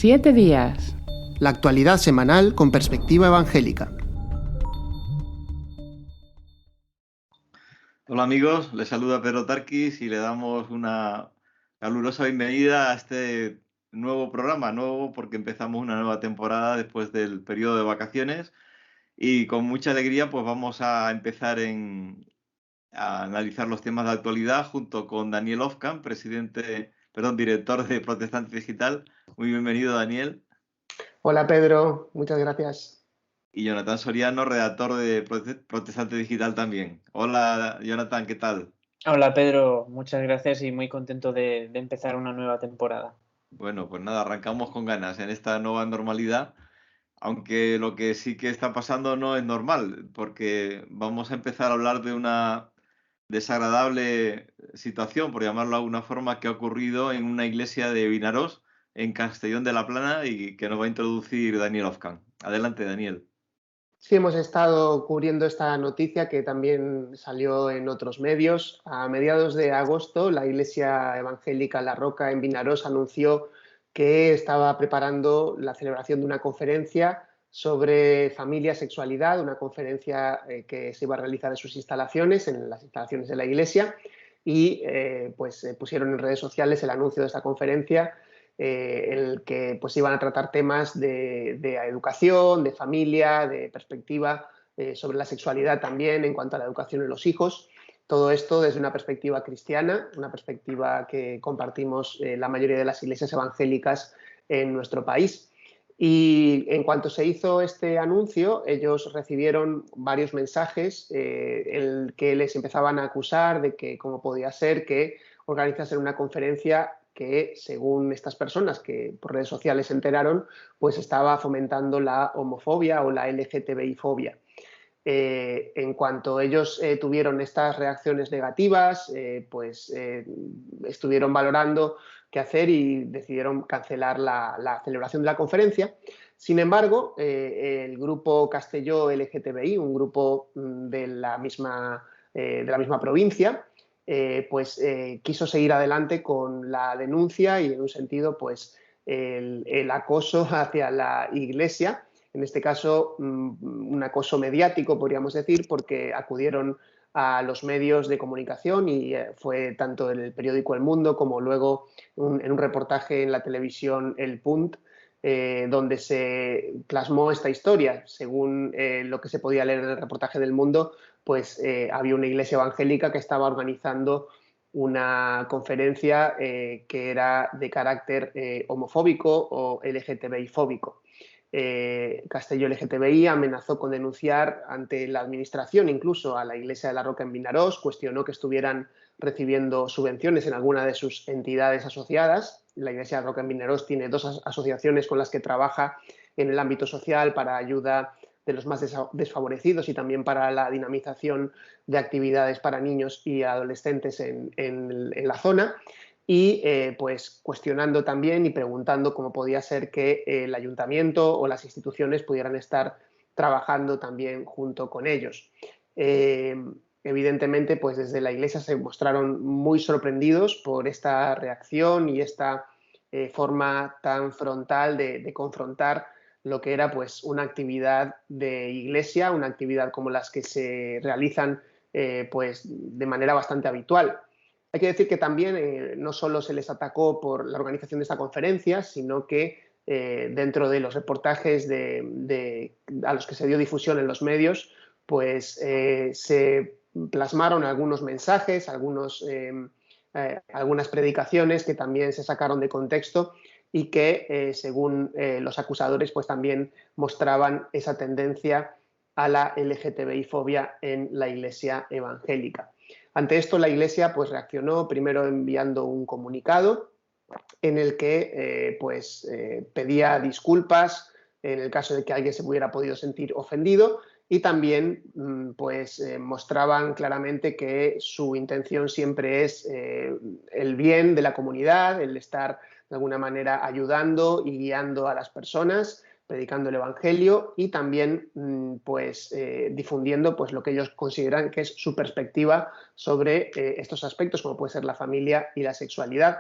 7 días. La actualidad semanal con perspectiva evangélica. Hola amigos, les saluda Pedro Tarquis y le damos una calurosa bienvenida a este nuevo programa, nuevo porque empezamos una nueva temporada después del periodo de vacaciones y con mucha alegría pues vamos a empezar a analizar los temas de actualidad junto con Daniel Ofkan, director de Protestante Digital. Muy bienvenido, Daniel. Hola Pedro, muchas gracias. Y Jonathan Soriano, redactor de Protestante Digital también. Hola Jonathan, ¿qué tal? Hola Pedro, muchas gracias y muy contento de empezar una nueva temporada. Bueno, pues nada, arrancamos con ganas en esta nueva normalidad, aunque lo que sí que está pasando no es normal, porque vamos a empezar a hablar de una desagradable situación, por llamarlo de alguna forma, que ha ocurrido en una iglesia de Vinaròs, en Castellón de la Plana, y que nos va a introducir Daniel Ofkan. Adelante, Daniel. Sí, hemos estado cubriendo esta noticia que también salió en otros medios. A mediados de agosto, la Iglesia Evangélica La Roca en Vinaròs anunció que estaba preparando la celebración de una conferencia sobre familia, sexualidad, una conferencia que se iba a realizar en sus instalaciones, en las instalaciones de la Iglesia, y pusieron en redes sociales el anuncio de esta conferencia en el que pues iban a tratar temas de educación, de familia, de perspectiva sobre la sexualidad también en cuanto a la educación de los hijos. Todo esto desde una perspectiva cristiana, una perspectiva que compartimos la mayoría de las iglesias evangélicas en nuestro país. Y en cuanto se hizo este anuncio, ellos recibieron varios mensajes en el que les empezaban a acusar de que cómo podía ser que organizasen una conferencia que, según estas personas que por redes sociales se enteraron, pues estaba fomentando la homofobia o la LGTBI-fobia. En cuanto ellos tuvieron estas reacciones negativas, estuvieron valorando qué hacer y decidieron cancelar la celebración de la conferencia. Sin embargo, el grupo Castelló LGTBI, un grupo de la misma provincia, quiso seguir adelante con la denuncia y en un sentido el acoso hacia la Iglesia, en este caso un acoso mediático podríamos decir, porque acudieron a los medios de comunicación y fue tanto en el periódico El Mundo como luego en un reportaje en la televisión El Punt, donde se plasmó esta historia. Según lo que se podía leer en el reportaje del Mundo, había una iglesia evangélica que estaba organizando una conferencia que era de carácter homofóbico o LGTBI-fóbico. Castelló LGTBI amenazó con denunciar ante la administración incluso a la Iglesia de la Roca en Vinaròs, cuestionó que estuvieran recibiendo subvenciones en alguna de sus entidades asociadas. La Iglesia de la Roca en Vinaròs tiene 2 asociaciones con las que trabaja en el ámbito social para ayuda de los más desfavorecidos y también para la dinamización de actividades para niños y adolescentes en la zona. Y cuestionando también y preguntando cómo podía ser que el ayuntamiento o las instituciones pudieran estar trabajando también junto con ellos. Evidentemente, desde la Iglesia se mostraron muy sorprendidos por esta reacción y esta forma tan frontal de confrontar lo que era una actividad de Iglesia, una actividad como las que se realizan de manera bastante habitual. Hay que decir que también no solo se les atacó por la organización de esta conferencia, sino que dentro de los reportajes a los que se dio difusión en los medios, se plasmaron algunos mensajes, algunas predicaciones que también se sacaron de contexto y que, según los acusadores, también mostraban esa tendencia a la LGTBI-fobia en la Iglesia evangélica. Ante esto, la Iglesia reaccionó primero enviando un comunicado en el que pedía disculpas en el caso de que alguien se hubiera podido sentir ofendido y también mostraban claramente que su intención siempre es el bien de la comunidad, el estar de alguna manera ayudando y guiando a las personas, predicando el Evangelio y también difundiendo lo que ellos consideran que es su perspectiva sobre estos aspectos, como puede ser la familia y la sexualidad.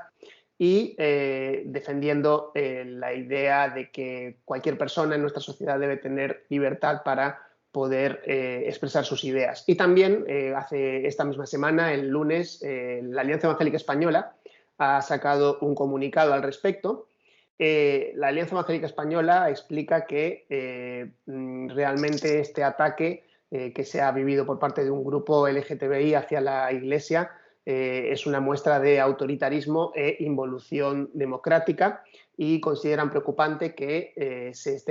y defendiendo la idea de que cualquier persona en nuestra sociedad debe tener libertad para poder expresar sus ideas. Y también hace esta misma semana, el lunes, la Alianza Evangélica Española ha sacado un comunicado al respecto. La Alianza Evangélica Española explica que realmente este ataque que se ha vivido por parte de un grupo LGTBI hacia la Iglesia es una muestra de autoritarismo e involución democrática, y consideran preocupante que se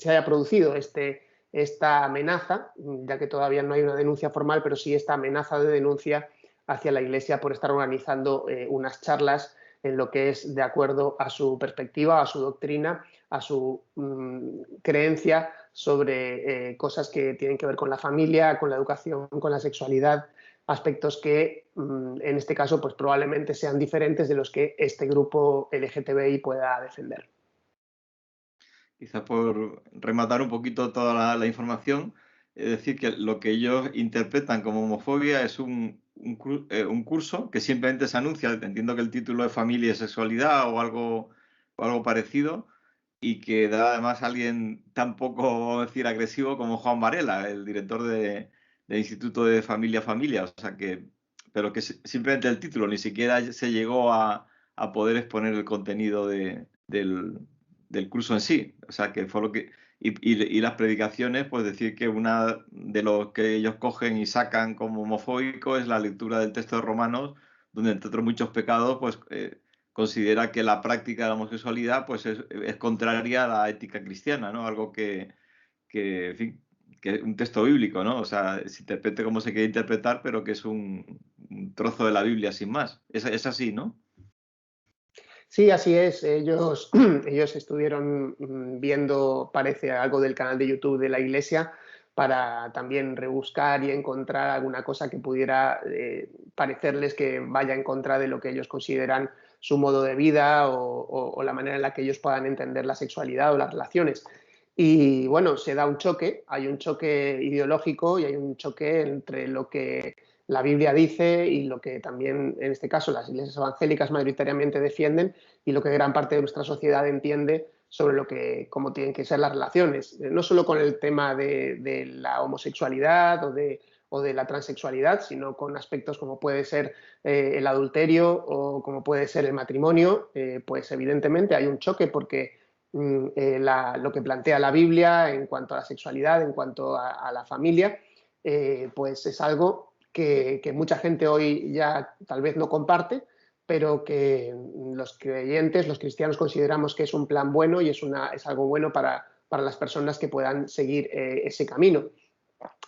haya producido esta amenaza, ya que todavía no hay una denuncia formal, pero sí esta amenaza de denuncia hacia la Iglesia por estar organizando unas charlas en lo que es de acuerdo a su perspectiva, a su doctrina, a su creencia sobre cosas que tienen que ver con la familia, con la educación, con la sexualidad, aspectos que en este caso pues probablemente sean diferentes de los que este grupo LGTBI pueda defender. Quizás por rematar un poquito toda la información, es decir, que lo que ellos interpretan como homofobia es un curso que simplemente se anuncia, entiendo que el título es Familia y Sexualidad o algo parecido, y que da además a alguien tan poco, vamos a decir, agresivo como Juan Varela, el director del Instituto de Familia, o sea que, pero que simplemente el título, ni siquiera se llegó a poder exponer el contenido del curso en sí. O sea que fue lo que... Y las predicaciones, pues decir que una de los que ellos cogen y sacan como homofóbico es la lectura del texto de Romanos, donde entre otros muchos pecados, pues considera que la práctica de la homosexualidad pues es contraria a la ética cristiana, ¿no? Algo en fin, que es un texto bíblico, ¿no? O sea, se interprete como se quiere interpretar, pero que es un trozo de la Biblia sin más. Es así, ¿no? Sí, así es. Ellos estuvieron viendo, parece, algo del canal de YouTube de la Iglesia para también rebuscar y encontrar alguna cosa que pudiera parecerles que vaya en contra de lo que ellos consideran su modo de vida o la manera en la que ellos puedan entender la sexualidad o las relaciones. Y bueno, se da un choque, hay un choque ideológico y hay un choque entre lo que la Biblia dice y lo que también, en este caso, las iglesias evangélicas mayoritariamente defienden y lo que gran parte de nuestra sociedad entiende sobre cómo tienen que ser las relaciones, no solo con el tema de la homosexualidad o de la transexualidad, sino con aspectos como puede ser el adulterio o como puede ser el matrimonio. Pues evidentemente hay un choque porque lo que plantea la Biblia en cuanto a la sexualidad, en cuanto a la familia, pues es algo que mucha gente hoy ya tal vez no comparte, pero que los creyentes, los cristianos, consideramos que es un plan bueno y es algo bueno para las personas que puedan seguir ese camino.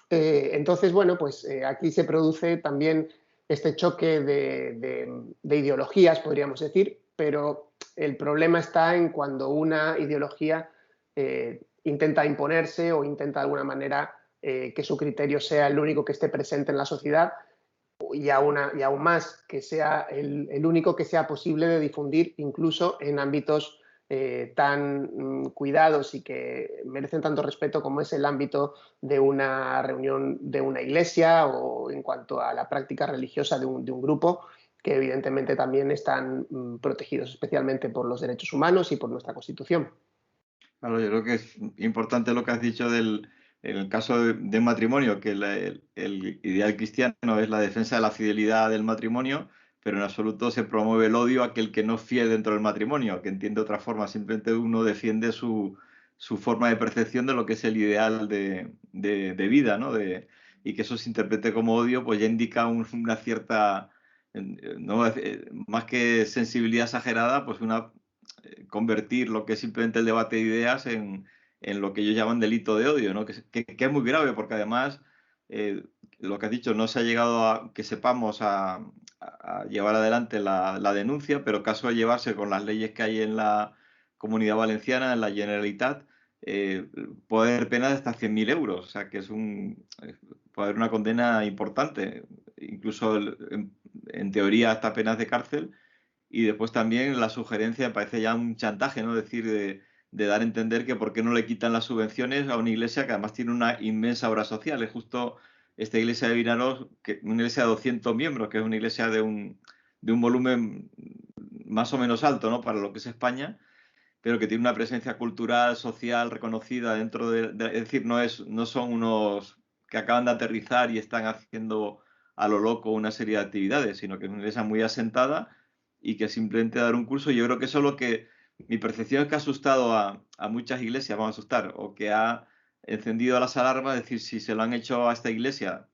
Entonces, bueno, pues aquí se produce también este choque de ideologías, podríamos decir, pero el problema está en cuando una ideología intenta imponerse o intenta de alguna manera que su criterio sea el único que esté presente en la sociedad y aún más que sea el único que sea posible de difundir incluso en ámbitos tan cuidados y que merecen tanto respeto como es el ámbito de una reunión de una iglesia o en cuanto a la práctica religiosa de un grupo que evidentemente también están protegidos especialmente por los derechos humanos y por nuestra Constitución. Claro, yo creo que es importante lo que has dicho en el caso de matrimonio, que el ideal cristiano es la defensa de la fidelidad del matrimonio, pero en absoluto se promueve el odio a aquel que no es fiel dentro del matrimonio, que entiende otra forma. Simplemente uno defiende su forma de percepción de lo que es el ideal de vida, ¿no? Y que eso se interprete como odio, pues ya indica una cierta, ¿no? Más que sensibilidad exagerada, pues convertir lo que es simplemente el debate de ideas en lo que ellos llaman delito de odio, ¿no? Que es muy grave porque además lo que has dicho, no se ha llegado a que sepamos a llevar adelante la denuncia, pero caso de llevarse con las leyes que hay en la Comunidad Valenciana, en la Generalitat, puede haber penas de hasta 100.000 euros, o sea que puede haber una condena importante, incluso en teoría hasta penas de cárcel. Y después también la sugerencia me parece ya un chantaje, ¿no? Decir, de dar a entender que por qué no le quitan las subvenciones a una iglesia que además tiene una inmensa obra social. Es justo esta iglesia de Vinaros, una iglesia de 200 miembros, que es una iglesia de un volumen más o menos alto, ¿no?, para lo que es España, pero que tiene una presencia cultural, social, reconocida dentro es decir, no son unos que acaban de aterrizar y están haciendo a lo loco una serie de actividades, sino que es una iglesia muy asentada y que simplemente dar un curso. Yo creo que eso es lo que mi percepción es que ha asustado a muchas iglesias, vamos a asustar, o que ha encendido las alarmas, es decir, si se lo han hecho a esta iglesia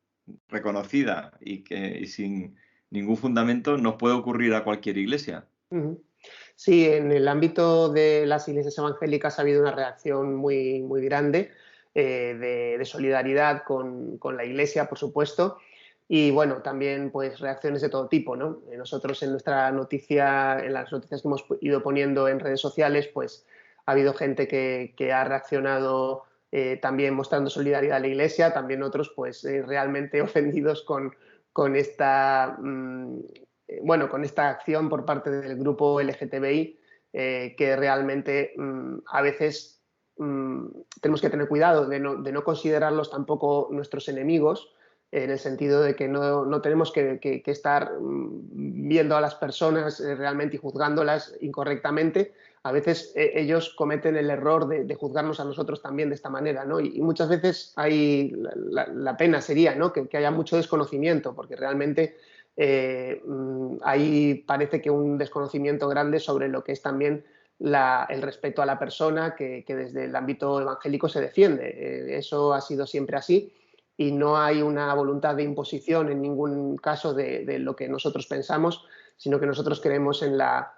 reconocida y sin ningún fundamento, nos puede ocurrir a cualquier iglesia. Sí, en el ámbito de las iglesias evangélicas ha habido una reacción muy, muy grande de solidaridad con la iglesia, por supuesto, y bueno, también pues reacciones de todo tipo, ¿no? Nosotros en nuestra noticia, en las noticias que hemos ido poniendo en redes sociales, pues ha habido gente que ha reaccionado también mostrando solidaridad a la iglesia, también otros pues realmente ofendidos con esta bueno, con esta acción por parte del grupo LGTBI, que realmente a veces tenemos que tener cuidado de no considerarlos tampoco nuestros enemigos, en el sentido de que no tenemos que estar viendo a las personas realmente y juzgándolas incorrectamente. A veces ellos cometen el error de juzgarnos a nosotros también de esta manera, ¿no? Y muchas veces la pena sería, ¿no?, que haya mucho desconocimiento, porque realmente ahí parece que un desconocimiento grande sobre lo que es también el respeto a la persona que desde el ámbito evangélico se defiende. Eso ha sido siempre así y no hay una voluntad de imposición en ningún caso de lo que nosotros pensamos, sino que nosotros creemos en la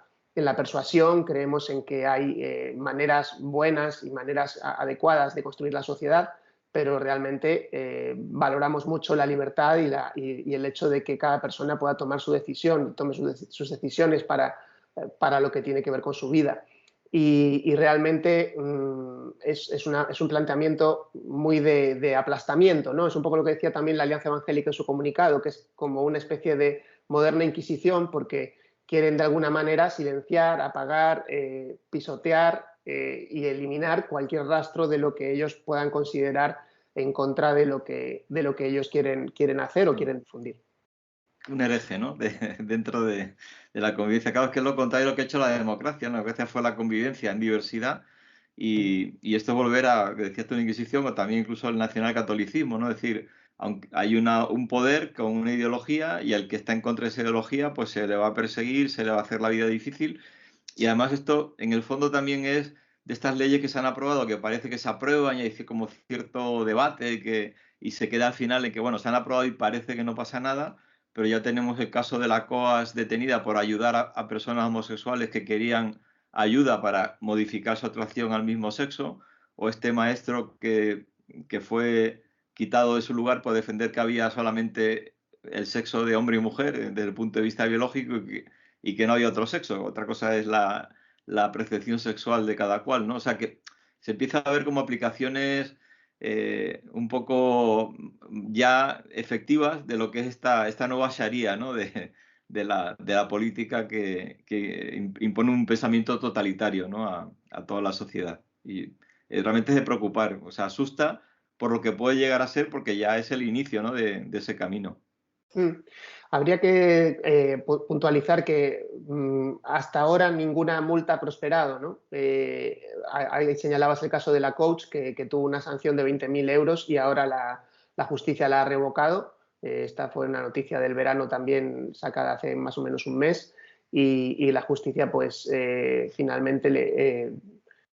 persuasión, creemos en que hay maneras buenas y maneras adecuadas de construir la sociedad, pero realmente valoramos mucho la libertad y el hecho de que cada persona pueda tomar su decisión, tome sus decisiones para lo que tiene que ver con su vida. Y realmente es un planteamiento muy de aplastamiento, ¿no? Es un poco lo que decía también la Alianza Evangélica en su comunicado, que es como una especie de moderna inquisición, porque quieren de alguna manera silenciar, apagar, pisotear y eliminar cualquier rastro de lo que ellos puedan considerar en contra de lo que ellos quieren hacer o quieren difundir. Un hereje, ¿no? Dentro de la convivencia. Claro, es que es lo contrario de lo que ha hecho la democracia, ¿no? La democracia fue la convivencia en diversidad y esto es volver a, que decías tú, la Inquisición o también incluso el nacionalcatolicismo, ¿no? Es decir, aunque hay un poder con una ideología y al que está en contra de esa ideología, pues se le va a perseguir, se le va a hacer la vida difícil. Y además esto, en el fondo, también es de estas leyes que se han aprobado, que parece que se aprueban y hay como cierto debate y se queda al final en que, bueno, se han aprobado y parece que no pasa nada, pero ya tenemos el caso de la COAS detenida por ayudar a personas homosexuales que querían ayuda para modificar su atracción al mismo sexo, o este maestro que fue quitado de su lugar por defender que había solamente el sexo de hombre y mujer desde el punto de vista biológico y que no había otro sexo. Otra cosa es la percepción sexual de cada cual, ¿no? O sea que se empieza a ver como aplicaciones un poco ya efectivas de lo que es esta nueva sharia, ¿no? de la política que impone un pensamiento totalitario, ¿no? a toda la sociedad. Y realmente es de preocupar, o sea, asusta por lo que puede llegar a ser porque ya es el inicio, ¿no? de ese camino. Habría que puntualizar que hasta ahora ninguna multa ha prosperado, ¿no? Ahí señalabas el caso de la coach que tuvo una sanción de 20.000 euros y ahora la justicia la ha revocado. Esta fue una noticia del verano también sacada hace más o menos un mes y la justicia pues finalmente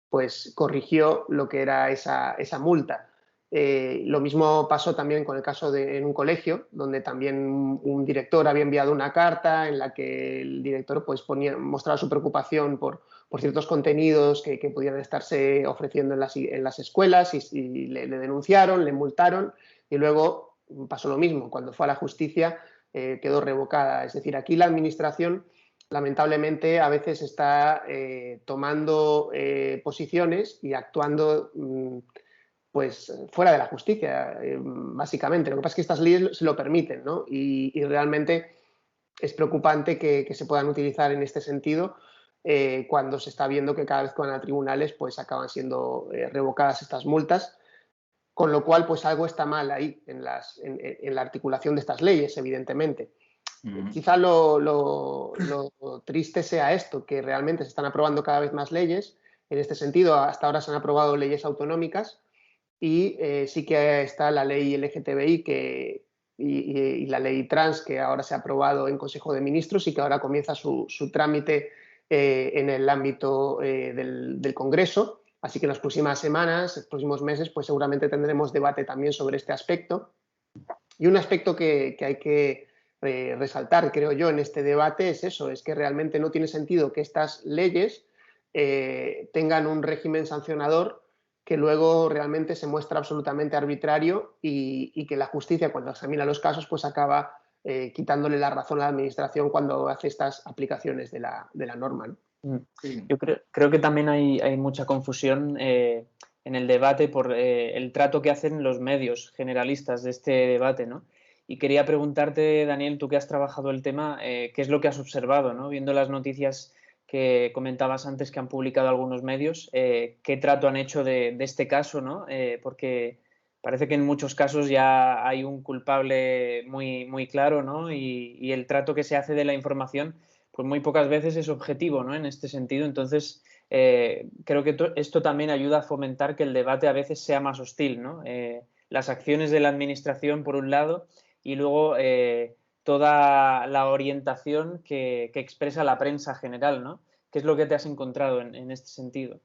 pues corrigió lo que era esa multa. Lo mismo pasó también con el caso en un colegio, donde también un director había enviado una carta en la que el director pues, mostraba su preocupación por ciertos contenidos que pudieran estarse ofreciendo en las escuelas y le denunciaron, le multaron y luego pasó lo mismo. Cuando fue a la justicia quedó revocada. Es decir, aquí la administración lamentablemente a veces está tomando posiciones y actuando pues fuera de la justicia, básicamente. Lo que pasa es que estas leyes se lo permiten, ¿no? Y realmente es preocupante que se puedan utilizar en este sentido cuando se está viendo que cada vez que van a tribunales pues acaban siendo revocadas estas multas, con lo cual pues algo está mal ahí en la articulación de estas leyes, evidentemente. Quizá lo triste sea esto, que realmente se están aprobando cada vez más leyes. En este sentido, hasta ahora se han aprobado leyes autonómicas y sí que está la ley LGTBI y la ley trans, que ahora se ha aprobado en Consejo de Ministros y que ahora comienza su trámite en el ámbito del Congreso. Así que en las próximas semanas, en los próximos meses, pues seguramente tendremos debate también sobre este aspecto. Y un aspecto que hay que resaltar, creo yo, en este debate es eso, es que realmente no tiene sentido que estas leyes tengan un régimen sancionador que luego realmente se muestra absolutamente arbitrario y que la justicia, cuando examina los casos, pues acaba quitándole la razón a la administración cuando hace estas aplicaciones de la norma, ¿no? Sí. Yo creo que también hay mucha confusión en el debate por el trato que hacen los medios generalistas de este debate, ¿no? Y quería preguntarte, Daniel, tú que has trabajado el tema, ¿qué es lo que has observado, ¿no? Viendo las noticias que comentabas antes que han publicado algunos medios, ¿qué trato han hecho de este caso, ¿no? Porque parece que en muchos casos ya hay un culpable muy claro, ¿no? Y el trato que se hace de la información, pues muy pocas veces es objetivo, ¿no? En este sentido, entonces creo que esto también ayuda a fomentar que el debate a veces sea más hostil, ¿no? Las acciones de la administración, por un lado, y luego toda la orientación que expresa la prensa general, ¿no? ¿Qué es lo que te has encontrado en este sentido?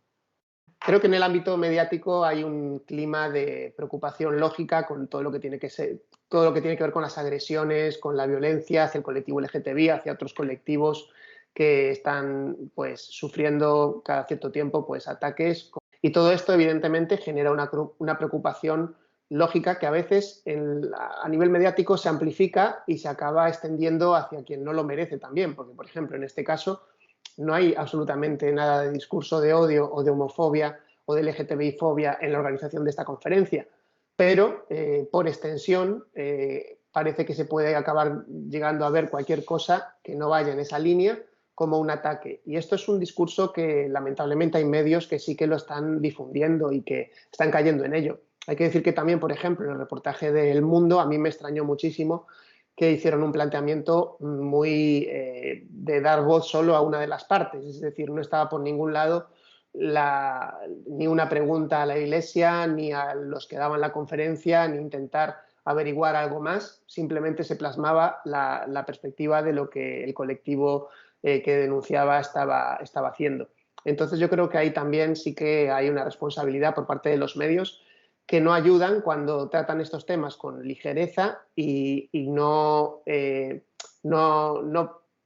Creo que en el ámbito mediático hay un clima de preocupación lógica con todo lo que tiene que ser, todo lo que tiene que ver con las agresiones, con la violencia hacia el colectivo LGTBI, hacia otros colectivos que están pues sufriendo cada cierto tiempo pues ataques, y todo esto evidentemente genera una preocupación lógica que a veces a nivel mediático se amplifica y se acaba extendiendo hacia quien no lo merece también, porque por ejemplo en este caso no hay absolutamente nada de discurso de odio o de homofobia o de LGTBI-fobia en la organización de esta conferencia, pero por extensión parece que se puede acabar llegando a ver cualquier cosa que no vaya en esa línea como un ataque. Y esto es un discurso que lamentablemente hay medios que sí que lo están difundiendo y que están cayendo en ello. Hay que decir que también, por ejemplo, en el reportaje de El Mundo, a mí me extrañó muchísimo que hicieron un planteamiento muy de dar voz solo a una de las partes, es decir, no estaba por ningún lado ni una pregunta a la Iglesia, ni a los que daban la conferencia, ni intentar averiguar algo más, simplemente se plasmaba la perspectiva de lo que el colectivo que denunciaba estaba haciendo. Entonces yo creo que ahí también sí que hay una responsabilidad por parte de los medios que no ayudan cuando tratan estos temas con ligereza y no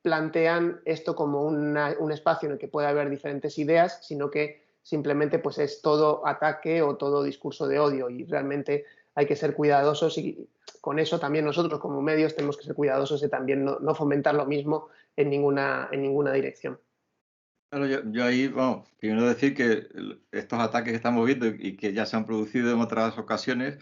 plantean esto como un espacio en el que puede haber diferentes ideas, sino que simplemente pues, es todo ataque o todo discurso de odio, y realmente hay que ser cuidadosos, y con eso también nosotros como medios tenemos que ser cuidadosos de también no fomentar lo mismo en ninguna dirección. Claro, yo ahí, vamos, primero decir que estos ataques que estamos viendo y que ya se han producido en otras ocasiones,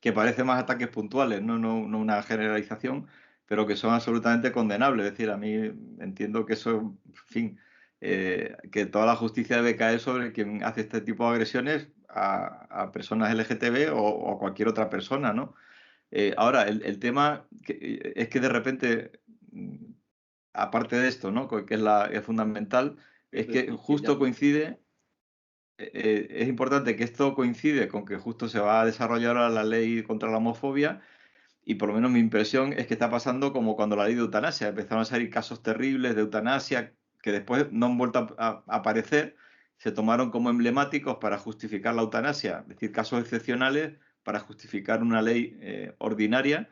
que parecen más ataques puntuales, no una generalización, pero que son absolutamente condenables. Es decir, a mí entiendo que eso, en fin, que toda la justicia debe caer sobre quien hace este tipo de agresiones a personas LGTB o a cualquier otra persona, ¿no? Ahora, el tema es que de repente, aparte de esto, ¿no? Que es fundamental, es que justo coincide. Es importante que esto coincide con que justo se va a desarrollar ahora la ley contra la homofobia, y por lo menos mi impresión es que está pasando como cuando la ley de eutanasia. Empezaron a salir casos terribles de eutanasia que después no han vuelto a aparecer, se tomaron como emblemáticos para justificar la eutanasia, es decir, casos excepcionales para justificar una ley ordinaria.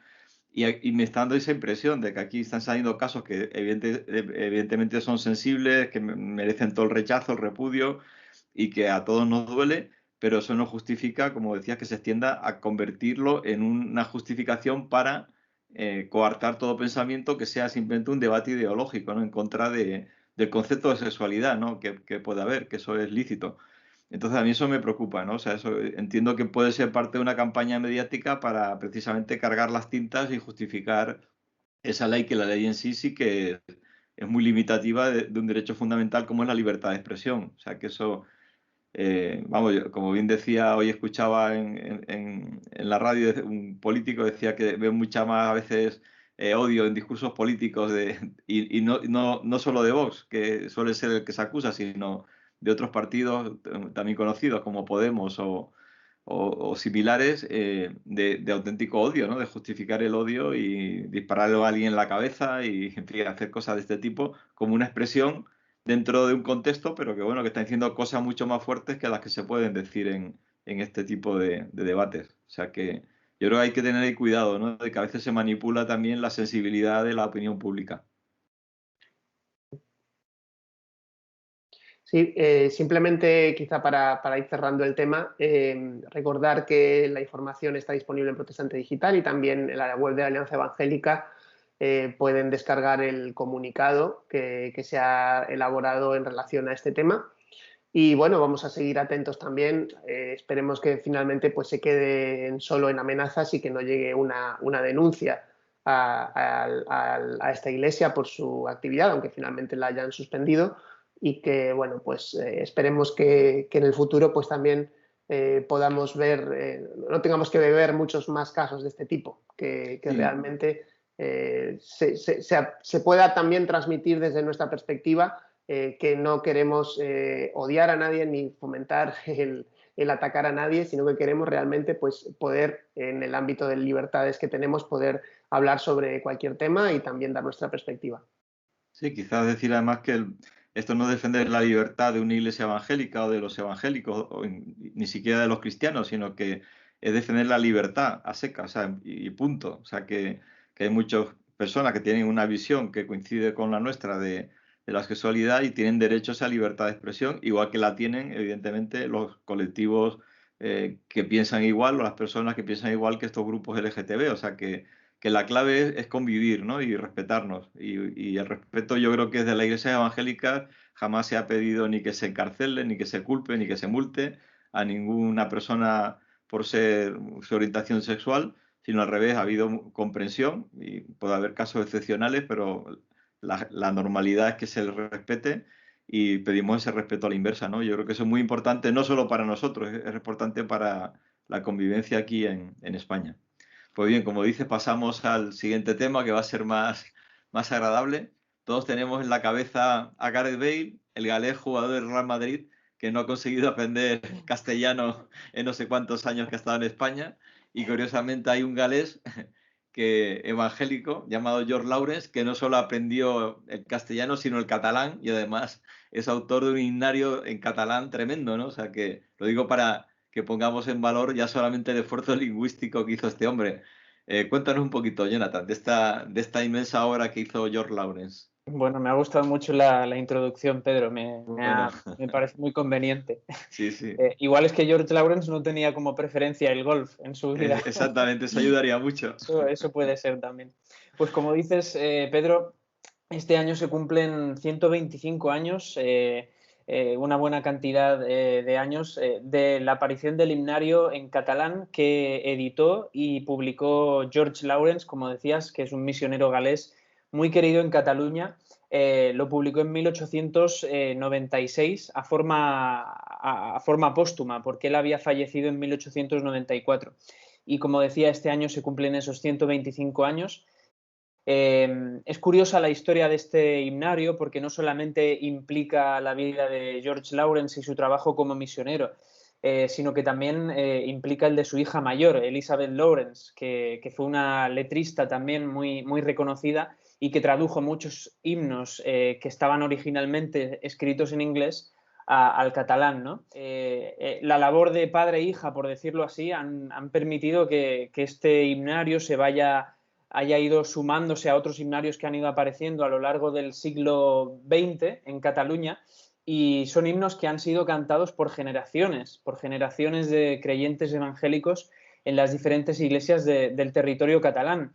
Y me está dando esa impresión de que aquí están saliendo casos que evidentemente son sensibles, que merecen todo el rechazo, el repudio, y que a todos nos duele, pero eso no justifica, como decías, que se extienda a convertirlo en una justificación para coartar todo pensamiento que sea simplemente un debate ideológico, ¿no? En contra del concepto de sexualidad, ¿no? que puede haber, que eso es lícito. Entonces a mí eso me preocupa, ¿no? O sea, eso entiendo que puede ser parte de una campaña mediática para precisamente cargar las tintas y justificar esa ley, que la ley en sí sí que es muy limitativa de un derecho fundamental como es la libertad de expresión. O sea, que eso, vamos, como bien decía, hoy escuchaba en la radio un político decía que ve mucha más a veces odio en discursos políticos y no solo de Vox, que suele ser el que se acusa, sino de otros partidos también conocidos como Podemos o similares, de auténtico odio, ¿no? De justificar el odio y dispararle a alguien en la cabeza y, en fin, hacer cosas de este tipo como una expresión dentro de un contexto, pero que bueno, que están diciendo cosas mucho más fuertes que las que se pueden decir en este tipo de debates. O sea que yo creo que hay que tener ahí cuidado, ¿no? De que a veces se manipula también la sensibilidad de la opinión pública. Sí, simplemente quizá para ir cerrando el tema, recordar que la información está disponible en Protestante Digital y también en la web de la Alianza Evangélica. Pueden descargar el comunicado que se ha elaborado en relación a este tema. Y bueno, vamos a seguir atentos también. Esperemos que finalmente pues, se quede solo en amenazas y que no llegue una denuncia a esta iglesia por su actividad, aunque finalmente la hayan suspendido. Y que, bueno, pues esperemos que en el futuro pues también podamos ver, no tengamos que ver muchos más casos de este tipo, que Sí. realmente se pueda también transmitir desde nuestra perspectiva que no queremos odiar a nadie ni fomentar el atacar a nadie, sino que queremos realmente pues, poder, en el ámbito de libertades que tenemos, poder hablar sobre cualquier tema y también dar nuestra perspectiva. Sí, quizás decir además que esto no es defender la libertad de una iglesia evangélica o de los evangélicos, ni siquiera de los cristianos, sino que es defender la libertad a seca, o sea, y punto. O sea, que hay muchas personas que tienen una visión que coincide con la nuestra de la sexualidad y tienen derecho a esa libertad de expresión, igual que la tienen, evidentemente, los colectivos que piensan igual o las personas que piensan igual que estos grupos LGTB. O sea, que la clave es convivir, ¿no? Y respetarnos. Y el respeto, yo creo que desde la Iglesia evangélica jamás se ha pedido ni que se encarcele, ni que se culpe, ni que se multe a ninguna persona por ser su orientación sexual, sino al revés, ha habido comprensión y puede haber casos excepcionales, pero la normalidad es que se le respete y pedimos ese respeto a la inversa, ¿no? Yo creo que eso es muy importante, no solo para nosotros, es importante para la convivencia aquí en España. Pues bien, como dices, pasamos al siguiente tema que va a ser más agradable. Todos tenemos en la cabeza a Gareth Bale, el galés jugador del Real Madrid, que no ha conseguido aprender castellano en no sé cuántos años que ha estado en España. Y curiosamente hay un galés evangélico llamado George Lawrence, que no solo aprendió el castellano, sino el catalán, y además es autor de un himnario en catalán tremendo, ¿no? O sea que lo digo para que pongamos en valor ya solamente el esfuerzo lingüístico que hizo este hombre. Cuéntanos un poquito, Jonathan, de esta inmensa obra que hizo George Lawrence. Bueno, me ha gustado mucho la introducción, Pedro. Me parece muy conveniente. Sí, sí. Igual es que George Lawrence no tenía como preferencia el golf en su vida. Exactamente, eso ayudaría mucho. Eso puede ser también. Pues como dices, Pedro, este año se cumplen 125 años, una buena cantidad de años, de la aparición del himnario en catalán que editó y publicó George Lawrence, como decías, que es un misionero galés muy querido en Cataluña. Lo publicó en 1896 a forma póstuma, porque él había fallecido en 1894. Y como decía, este año se cumplen esos 125 años. Es curiosa la historia de este himnario porque no solamente implica la vida de George Lawrence y su trabajo como misionero, sino que también implica el de su hija mayor, Elizabeth Lawrence, que fue una letrista también muy, muy reconocida y que tradujo muchos himnos que estaban originalmente escritos en inglés al catalán, ¿no? La labor de padre e hija, por decirlo así, han permitido que este himnario haya ido sumándose a otros himnarios que han ido apareciendo a lo largo del siglo XX en Cataluña, y son himnos que han sido cantados por generaciones de creyentes evangélicos en las diferentes iglesias del territorio catalán.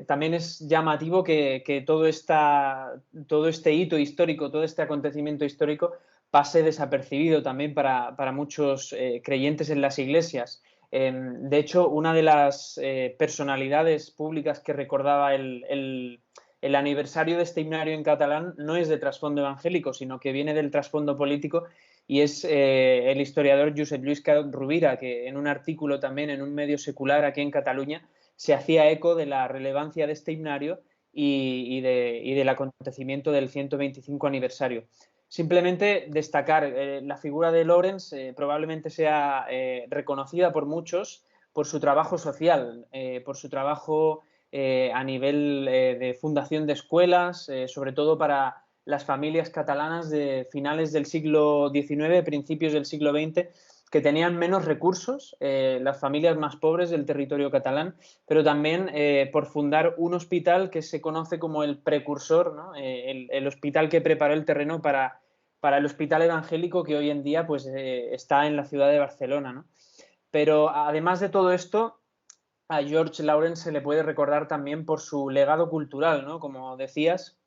También es llamativo que todo este hito histórico, todo este acontecimiento histórico pase desapercibido también para muchos creyentes en las iglesias. De hecho, una de las personalidades públicas que recordaba el aniversario de este himnario en catalán no es de trasfondo evangélico, sino que viene del trasfondo político, y es el historiador Josep Lluís Rovira, que en un artículo también en un medio secular aquí en Cataluña se hacía eco de la relevancia de este himnario y del acontecimiento del 125 aniversario. Simplemente destacar, la figura de Lawrence probablemente sea reconocida por muchos por su trabajo social, por su trabajo a nivel de fundación de escuelas, sobre todo para las familias catalanas de finales del siglo XIX, principios del siglo XX, que tenían menos recursos, las familias más pobres del territorio catalán, pero también por fundar un hospital que se conoce como el precursor, ¿no? El hospital que preparó el terreno para el hospital evangélico que hoy en día pues, está en la ciudad de Barcelona, ¿no? Pero además de todo esto, a George Lawrence se le puede recordar también por su legado cultural, ¿no? Como decías,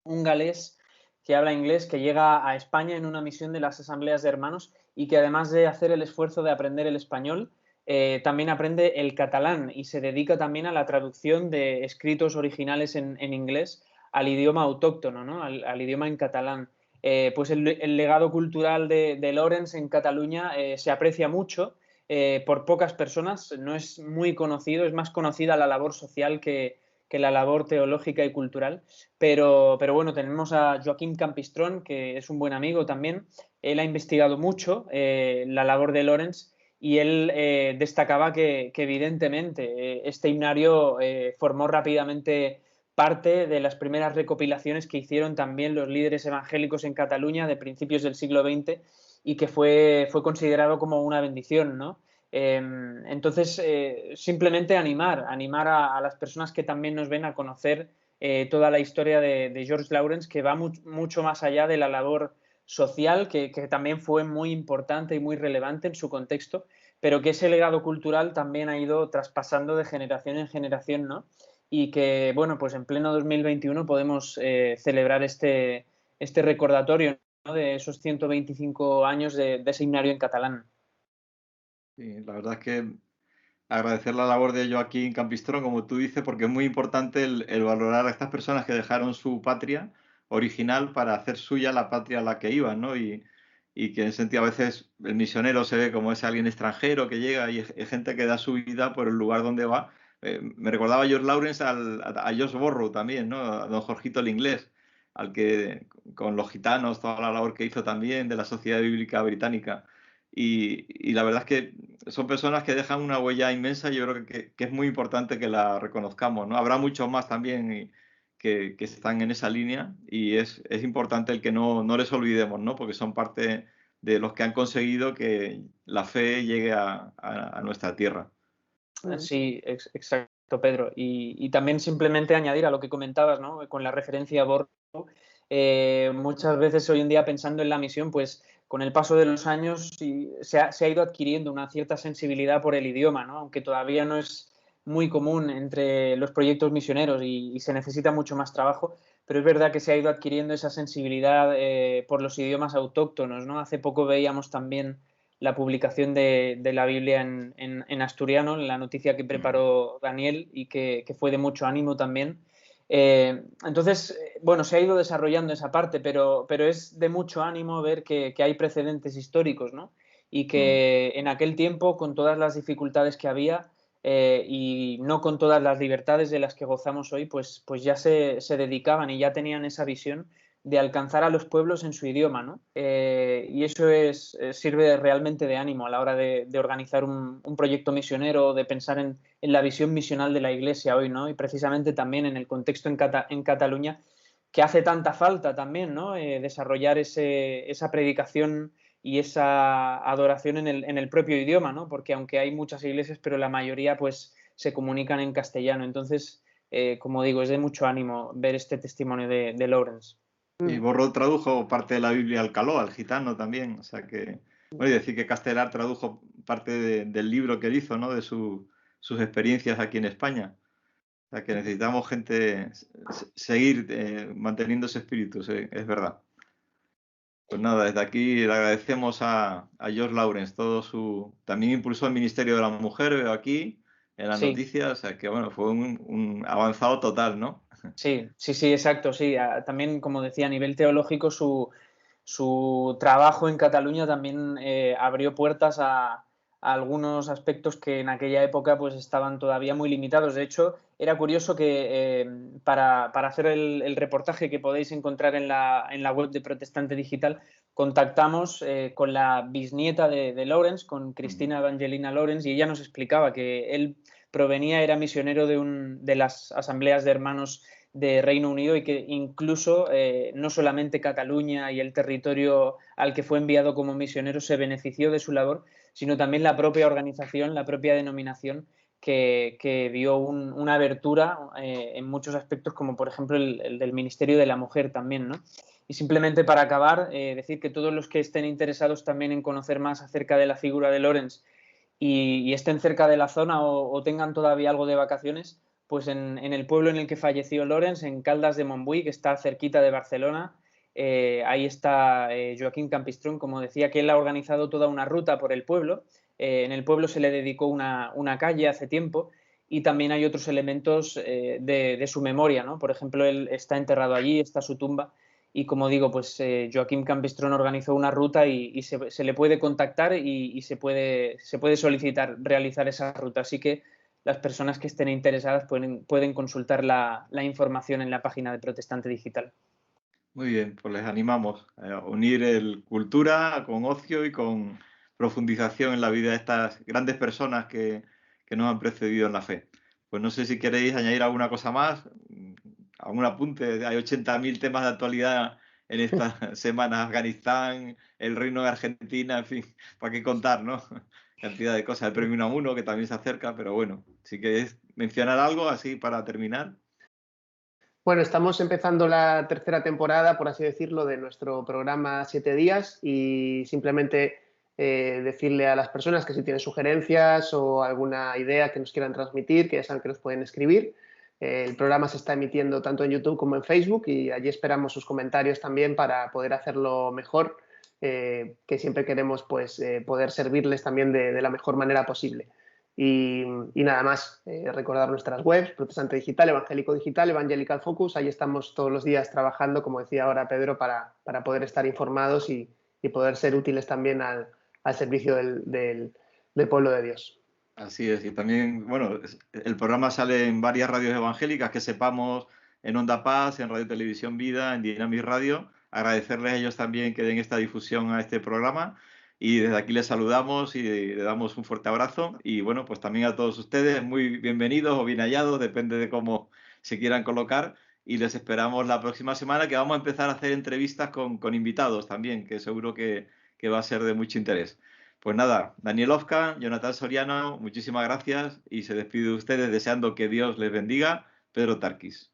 un galés que habla inglés, que llega a España en una misión de las asambleas de hermanos y que además de hacer el esfuerzo de aprender el español, también aprende el catalán y se dedica también a la traducción de escritos originales en inglés al idioma autóctono, ¿no? al idioma en catalán. Pues el legado cultural de Lawrence en Cataluña se aprecia mucho por pocas personas, no es muy conocido, es más conocida la labor social que la labor teológica y cultural, pero bueno, tenemos a Joaquín Campistrón, que es un buen amigo también. Él ha investigado mucho la labor de Lawrence y él destacaba que evidentemente este himnario formó rápidamente parte de las primeras recopilaciones que hicieron también los líderes evangélicos en Cataluña de principios del siglo XX y que fue considerado como una bendición, ¿no? Entonces, simplemente animar a las personas que también nos ven a conocer toda la historia de George Lawrence, que va mucho más allá de la labor social, que también fue muy importante y muy relevante en su contexto, pero que ese legado cultural también ha ido traspasando de generación en generación, ¿no? Y que, bueno, pues en pleno 2021 podemos celebrar este recordatorio, ¿no? De esos 125 años de ese himnario en catalán. Sí, la verdad es que agradecer la labor de Joaquín Campistrón, como tú dices, porque es muy importante el valorar a estas personas que dejaron su patria original para hacer suya la patria a la que iban, ¿no? Y que en ese sentido a veces el misionero se ve como ese alguien extranjero que llega y es gente que da su vida por el lugar donde va. Me recordaba George Lawrence a Josh Borrow también, ¿no? A don Jorgito el inglés, al que con los gitanos, toda la labor que hizo también de la Sociedad Bíblica Británica. Y la verdad es que son personas que dejan una huella inmensa y yo creo que es muy importante que la reconozcamos, ¿no? Habrá muchos más también que están en esa línea y es importante el que no les olvidemos, ¿no? Porque son parte de los que han conseguido que la fe llegue a nuestra tierra. Sí, exacto, Pedro. Y también simplemente añadir a lo que comentabas, ¿no? Con la referencia a Borro, muchas veces hoy en día pensando en la misión, pues con el paso de los años se ha ido adquiriendo una cierta sensibilidad por el idioma, ¿no? Aunque todavía no es muy común entre los proyectos misioneros y se necesita mucho más trabajo, pero es verdad que se ha ido adquiriendo esa sensibilidad por los idiomas autóctonos, ¿no? Hace poco veíamos también la publicación de la Biblia en asturiano, la noticia que preparó Daniel y que fue de mucho ánimo también. Entonces, bueno, se ha ido desarrollando esa parte, pero es de mucho ánimo ver que hay precedentes históricos, ¿no? Y que en aquel tiempo, con todas las dificultades que había y no con todas las libertades de las que gozamos hoy, pues ya se dedicaban y ya tenían esa visión de alcanzar a los pueblos en su idioma, ¿no? Y eso sirve realmente de ánimo a la hora de organizar un proyecto misionero, de pensar en la visión misional de la Iglesia hoy, ¿no? Y precisamente también en el contexto en Cataluña, que hace tanta falta también, ¿no? Desarrollar esa predicación y esa adoración en el propio idioma, ¿no? Porque aunque hay muchas iglesias, pero la mayoría pues se comunican en castellano. Entonces, como digo, es de mucho ánimo ver este testimonio de Lawrence. Y Borro tradujo parte de la Biblia al caló, al gitano también. O sea que, bueno, y decir que Castelar tradujo parte del libro que él hizo, ¿no? De sus experiencias aquí en España. O sea que necesitamos gente seguir manteniendo ese espíritu, sí, es verdad. Pues nada, desde aquí le agradecemos a George Lawrence también impulsó el Ministerio de la Mujer, veo aquí en las noticias, o sea que bueno, fue un avanzado total, ¿no? Sí, exacto, sí. También, como decía, a nivel teológico, su trabajo en Cataluña también abrió puertas a algunos aspectos que en aquella época pues estaban todavía muy limitados. De hecho, era curioso que para hacer el reportaje que podéis encontrar en la web de Protestante Digital, contactamos con la bisnieta de Lawrence, con Cristina Evangelina Lawrence, y ella nos explicaba que él era misionero de las asambleas de hermanos de Reino Unido, y que incluso no solamente Cataluña y el territorio al que fue enviado como misionero se benefició de su labor, sino también la propia organización, la propia denominación, que vio una abertura en muchos aspectos, como por ejemplo el del Ministerio de la Mujer también, ¿no? Y simplemente para acabar, decir que todos los que estén interesados también en conocer más acerca de la figura de Lawrence y estén cerca de la zona o tengan todavía algo de vacaciones, pues en el pueblo en el que falleció Lawrence, en Caldas de Montbui, que está cerquita de Barcelona, ahí está Joaquín Campistrón, como decía, que él ha organizado toda una ruta por el pueblo. En el pueblo se le dedicó una calle hace tiempo, y también hay otros elementos de su memoria, ¿no? Por ejemplo, él está enterrado allí, está su tumba, y como digo, pues Joaquín Campistrón organizó una ruta y se le puede contactar y se puede solicitar realizar esa ruta. Así que las personas que estén interesadas pueden consultar la información en la página de Protestante Digital. Muy bien, pues les animamos a unir el cultura con ocio y con profundización en la vida de estas grandes personas que nos han precedido en la fe. Pues no sé si queréis añadir alguna cosa más, algún apunte. Hay 80.000 temas de actualidad en esta semana: Afganistán, el Reino de Argentina, en fin, para qué contar, ¿no? Cantidad de cosas. El Premio Unamuno, que también se acerca, pero bueno, si queréis mencionar algo así para terminar. Bueno, estamos empezando la tercera temporada, por así decirlo, de nuestro programa 7 días, y simplemente decirle a las personas que si tienen sugerencias o alguna idea que nos quieran transmitir, que ya saben que nos pueden escribir. El programa se está emitiendo tanto en YouTube como en Facebook, y allí esperamos sus comentarios también para poder hacerlo mejor, que siempre queremos pues, poder servirles también de la mejor manera posible. Y nada más, recordar nuestras webs: Protestante Digital, Evangélico Digital, Evangelical Focus. Ahí estamos todos los días trabajando, como decía ahora Pedro, para poder estar informados y poder ser útiles también al servicio del pueblo de Dios. Así es, y también, bueno, el programa sale en varias radios evangélicas, que sepamos, en Onda Paz, en Radio Televisión Vida, en Dynamic Radio. Agradecerles a ellos también que den esta difusión a este programa, y desde aquí les saludamos y le damos un fuerte abrazo. Y bueno, pues también a todos ustedes, muy bienvenidos o bien hallados, depende de cómo se quieran colocar, y les esperamos la próxima semana, que vamos a empezar a hacer entrevistas con invitados también, que seguro que va a ser de mucho interés. Pues nada, Daniel Ofka, Jonathan Soriano, muchísimas gracias, y se despide de ustedes deseando que Dios les bendiga, Pedro Tarquis.